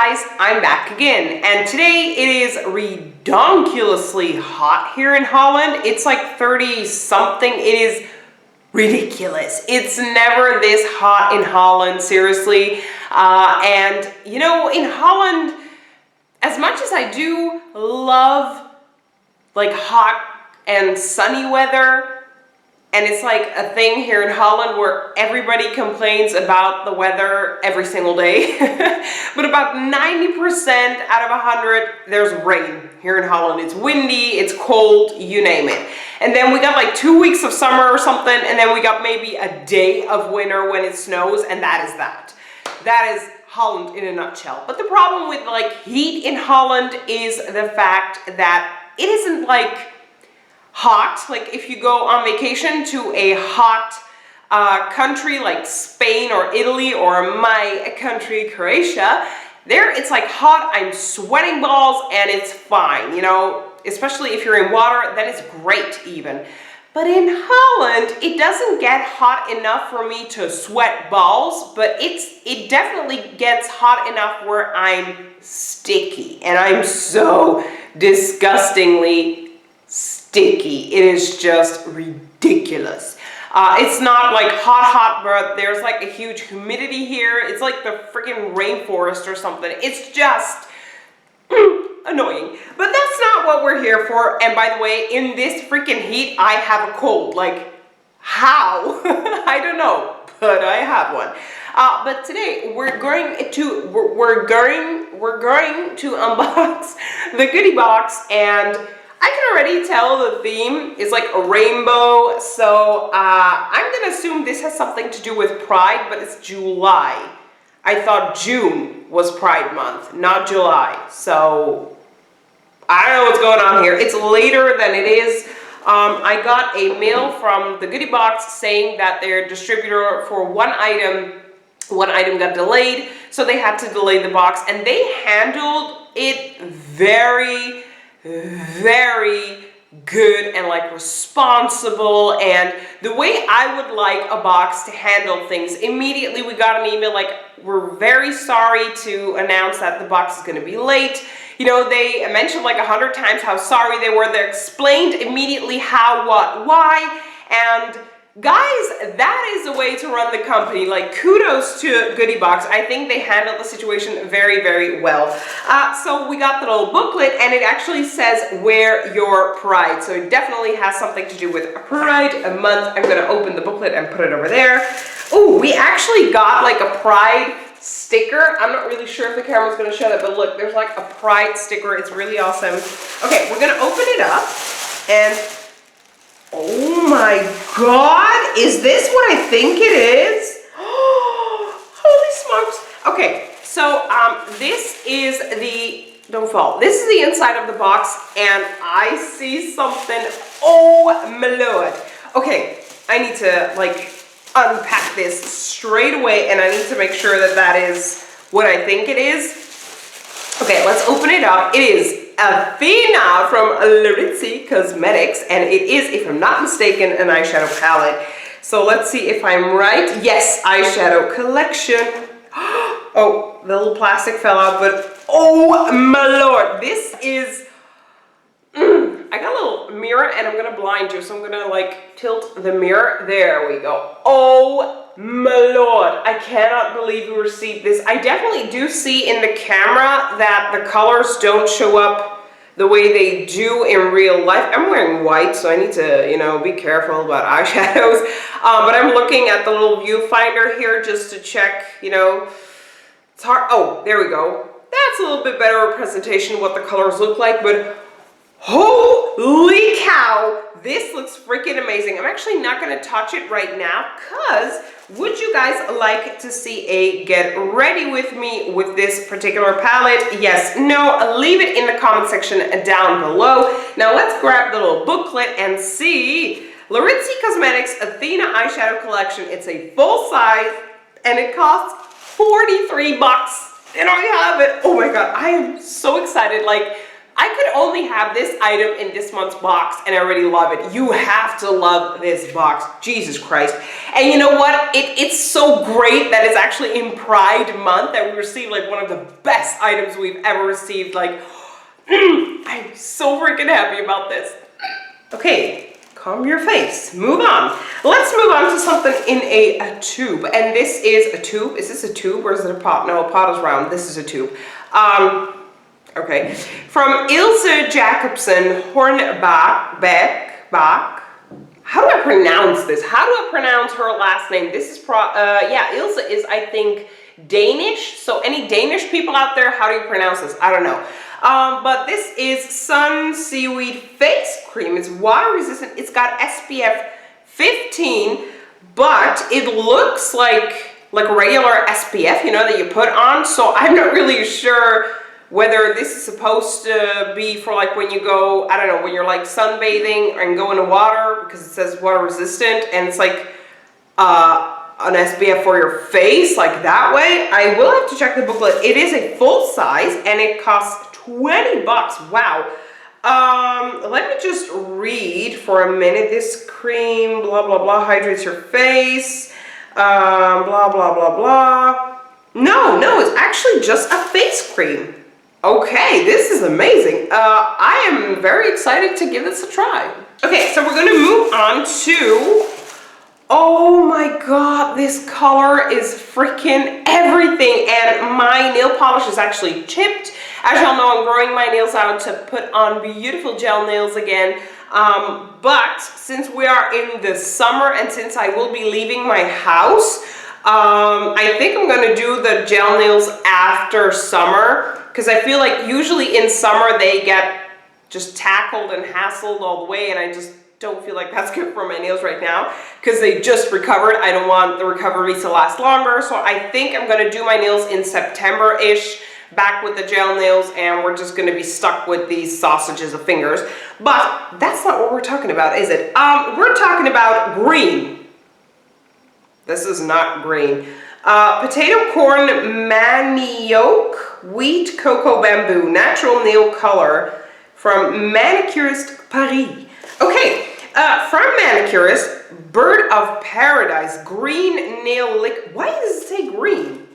guys, I'm back again, and today it is redonkulously hot here in Holland. It's like 30 something. It is ridiculous. It's never this hot in Holland, seriously. And you know, in Holland, as much as I do love like hot and sunny weather, and it's like a thing here in Holland where everybody complains about the weather every single day. But about 90% out of 100, there's rain here in Holland. It's windy, it's cold, you name it. And then we got like 2 weeks of summer or something, and then we got maybe a day of winter when it snows, and that is that. That is Holland in a nutshell. But the problem with like heat in Holland is the fact that it isn't like hot. Like if you go on vacation to a hot country like Spain or Italy or my country Croatia, there it's like hot, I'm sweating balls, and it's fine, you know, especially if you're in water, then it's great even. But in Holland, it doesn't get hot enough for me to sweat balls, but it definitely gets hot enough where I'm sticky, and I'm so disgustingly sticky. It is just ridiculous. It's not like hot, but there's like a huge humidity here. It's like the freaking rainforest or something. It's just annoying. But that's not what we're here for. And by the way, in this freaking heat, I have a cold. Like, how? I don't know, but I have one. But today we're going to unbox the Goodiebox, and I can already tell the theme is like a rainbow, so I'm gonna assume this has something to do with Pride, but it's July. I thought June was Pride month, not July, so I don't know what's going on here. It's later than it is. I got a mail from the Goodiebox saying that their distributor for one item got delayed, so they had to delay the box, and they handled it very good and like responsible, and the way I would like a box to handle things. Immediately we got an email like, we're very sorry to announce that the box is going to be late. You know, they mentioned like 100 times how sorry they were. They explained immediately how, what, why, and guys, that is the way to run the company. Like, kudos to Goodiebox. I think they handled the situation very well. So we got the little booklet, and it actually says wear your pride. So it definitely has something to do with Pride month. I'm gonna open the booklet and put it over there. Oh, we actually got like a Pride sticker. I'm not really sure if the camera's gonna show that, but look, there's like a Pride sticker. It's really awesome. Okay, we're gonna open it up, and oh my God, is this what I think it is? Oh, holy smokes. Okay, so this is the, don't fall, this is the inside of the box, and I see something, oh my Lord. Okay, I need to like unpack this straight away, and I need to make sure that that is what I think it is. Okay, let's open it up. It is Athena from Lorenza Cosmetics, and it is, if I'm not mistaken, an eyeshadow palette. So let's see if I'm right. Yes, eyeshadow collection. Oh, the little plastic fell out, but oh my Lord, this is, I got a little mirror, and I'm gonna blind you, so I'm gonna like tilt the mirror. There we go. Oh my Lord, I cannot believe we received this. I definitely do see in the camera that the colors don't show up the way they do in real life. I'm wearing white, so I need to, you know, be careful about eyeshadows. But I'm looking at the little viewfinder here just to check, you know, it's hard. Oh, there we go. That's a little bit better representation of what the colors look like, but holy cow, this looks freaking amazing. I'm actually not going to touch it right now, because would you guys like to see a get ready with me with this particular palette? Yes, no, leave it in the comment section down below. Now let's grab the little booklet and see. Lorenza Cosmetics Athena Eyeshadow Collection. It's a full size, and it costs 43 bucks. And I have it. Oh my God, I am so excited. Like, I could only have this item in this month's box and I already love it. You have to love this box. Jesus Christ. And you know what? It's so great that it's actually in Pride Month that we received like one of the best items we've ever received. Like, I'm so freaking happy about this. Okay, calm your face. Move on. Let's move on to something in a tube. And this is a tube. Is this a tube or is it a pot? No, a pot is round. This is a tube. Okay. From Ilse Jacobsen Hornbach. How do I pronounce this? How do I pronounce her last name? This is yeah, Ilse is, I think, Danish. So any Danish people out there, how do you pronounce this? I don't know. But this is Sun Seaweed Face Cream. It's water resistant. It's got SPF 15, but it looks like regular SPF, you know, that you put on. So I'm not really sure whether this is supposed to be for like when you go, I don't know, when you're like sunbathing and go into water, because it says water resistant and it's like an SPF for your face, like that way. I will have to check the booklet. It is a full size and it costs 20 bucks. Wow. Let me just read for a minute. This cream, blah, blah, blah, hydrates your face, blah, blah, blah, blah. No, it's actually just a face cream. Okay, this is amazing. I am very excited to give this a try. Okay, so we're gonna move on to, oh my God, this color is freaking everything. And my nail polish is actually chipped. As y'all know, I'm growing my nails out to put on beautiful gel nails again. But since we are in the summer and since I will be leaving my house, I think I'm gonna do the gel nails after summer. Because I feel like usually in summer they get just tackled and hassled all the way, and I just don't feel like that's good for my nails right now because they just recovered. I don't want the recovery to last longer, so I think I'm going to do my nails in September-ish, back with the gel nails, and we're just going to be stuck with these sausages of fingers. But that's not what we're talking about, is it? We're talking about green. This is not green. Potato corn manioc wheat cocoa bamboo natural nail color from Manicurist Paris. Okay, from Manicurist, Bird of Paradise green nail liquid. Why does it say green?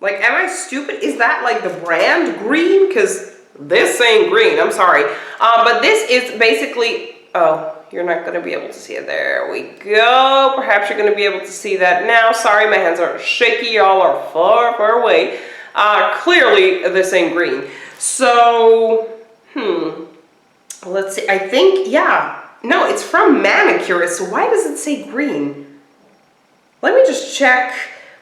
Like, am I stupid? Is that like the brand green? Because this ain't green. I'm sorry. But this is basically, oh, you're not going to be able to see it. There we go. Perhaps you're going to be able to see that now. Sorry, my hands are shaky. Y'all are far, far away. Clearly, this ain't green. So, let's see. I think, yeah. No, it's from Manicurist. So why does it say green? Let me just check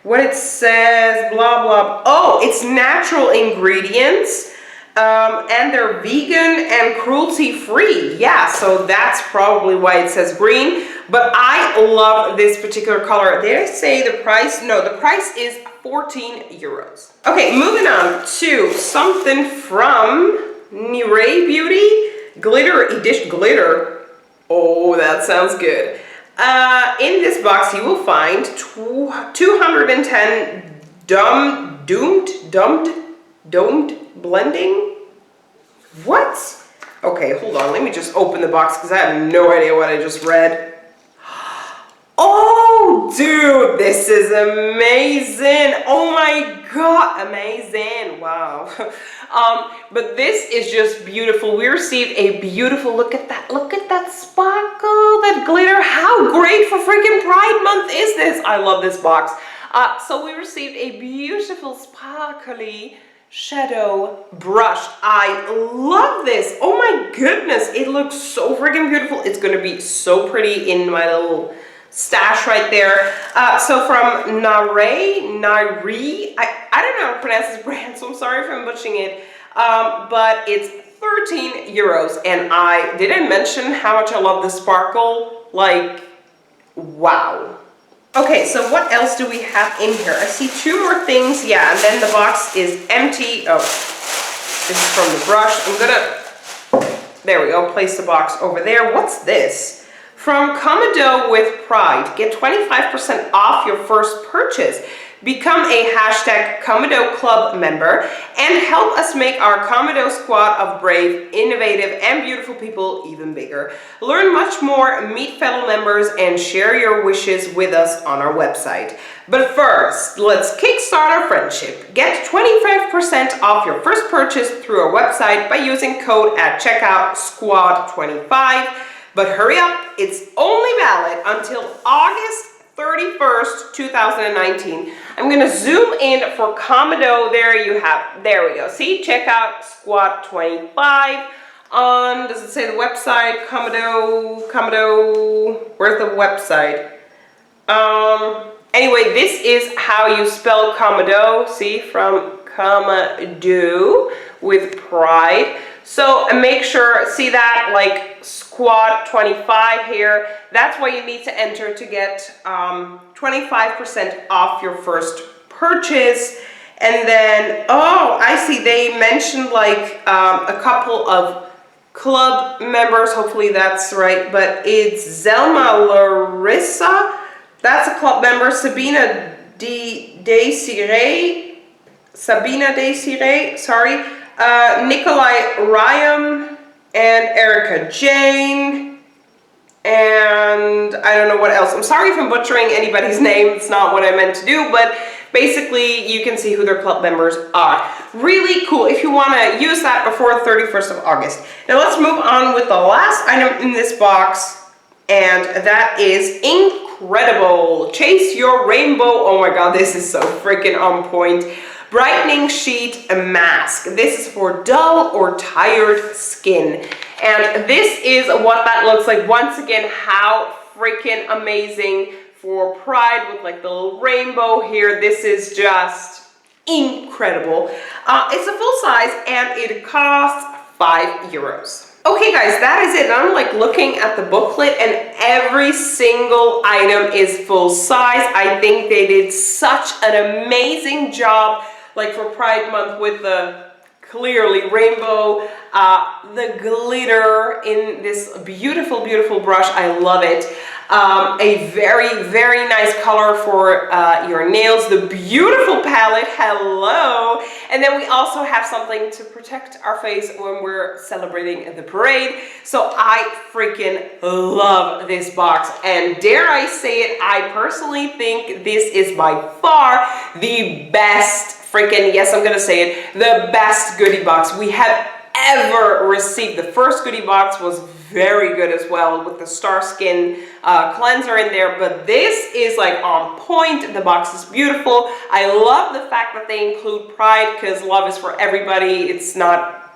what it says. Blah, blah. Oh, it's natural ingredients. And they're vegan and cruelty-free. Yeah, so that's probably why it says green. But I love this particular color. Did I say the price? No, the price is 14 euros. Okay, moving on to something from Nirei Beauty. Glitter Edition. Glitter. Oh, that sounds good. In this box, you will find 210 domed blending. What? Okay, hold on. Let me just open the box because I have no idea what I just read. Oh, dude, this is amazing. Oh my God, amazing. Wow. But this is just beautiful. We received a beautiful, look at that sparkle, that glitter. How great for freaking Pride Month is this? I love this box. So we received a beautiful sparkly shadow brush. I love this. Oh my goodness, it looks so freaking beautiful. It's gonna be so pretty in my little stash right there. So from Nirei, I don't know how to pronounce this brand, so I'm sorry if I'm butchering it, but it's 13 euros. And did I mention how much I love the sparkle? Like, wow. Okay, so what else do we have in here? I see two more things, yeah, and then the box is empty. Oh, this is from the brush. I'm gonna, there we go, place the box over there. What's this? From Comodo with Pride, get 25% off your first purchase. become a hashtag Comodo Club member, and help us make our Comodo squad of brave, innovative, and beautiful people even bigger. Learn much more, meet fellow members, and share your wishes with us on our website. But first, let's kickstart our friendship. Get 25% off your first purchase through our website by using code at checkout SQUAD25. But hurry up, it's only valid until August 31st, 2019. I'm gonna zoom in for Comodo. There we go. See, check out Squad 25 on, does it say the website? Comodo, where's the website? Anyway, this is how you spell Comodo. See, from Comodo with pride. So make sure, see that, like Squad 25 here, that's what you need to enter to get 25% off your first purchase. And then, oh, I see, they mentioned like a couple of club members, hopefully that's right, but it's Zelma Larissa, that's a club member, Sabina Desiree, sorry, Nikolai Ryam, and Erica Jane, and I don't know what else. I'm sorry if I'm butchering anybody's name, it's not what I meant to do, but basically you can see who their club members are. Really cool if you want to use that before 31st of August. Now let's move on with the last item in this box, and that is incredible. Chase your rainbow. Oh my god, this is so freaking on point. Brightening sheet mask. This is for dull or tired skin. And this is what that looks like. Once again, how freaking amazing for Pride with like the little rainbow here. This is just incredible. It's a full size and it costs €5. Okay guys, that is it. I'm like looking at the booklet and every single item is full size. I think they did such an amazing job, like for Pride Month with the clearly rainbow, the glitter in this beautiful, beautiful brush. I love it. A very, very nice color for your nails. The beautiful palette, hello. And then we also have something to protect our face when we're celebrating the parade. So I freaking love this box. And dare I say it, I personally think this is by far the best freaking, yes, I'm gonna say it, the best goodie box we have ever received. The first goodie box was very good as well with the Star Skin cleanser in there, but this is like on point. The box is beautiful. I love the fact that they include Pride because love is for everybody. It's not,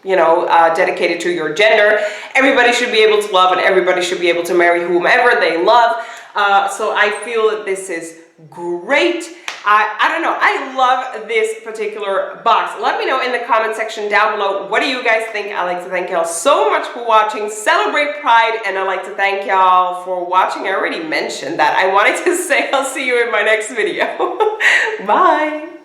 you know, dedicated to your gender. Everybody should be able to love and everybody should be able to marry whomever they love. So I feel that this is great. I don't know, I love this particular box. Let me know in the comment section down below, what do you guys think? I like to thank y'all so much for watching. Celebrate Pride, and I like to thank y'all for watching. I already mentioned that. I wanted to say I'll see you in my next video. Bye.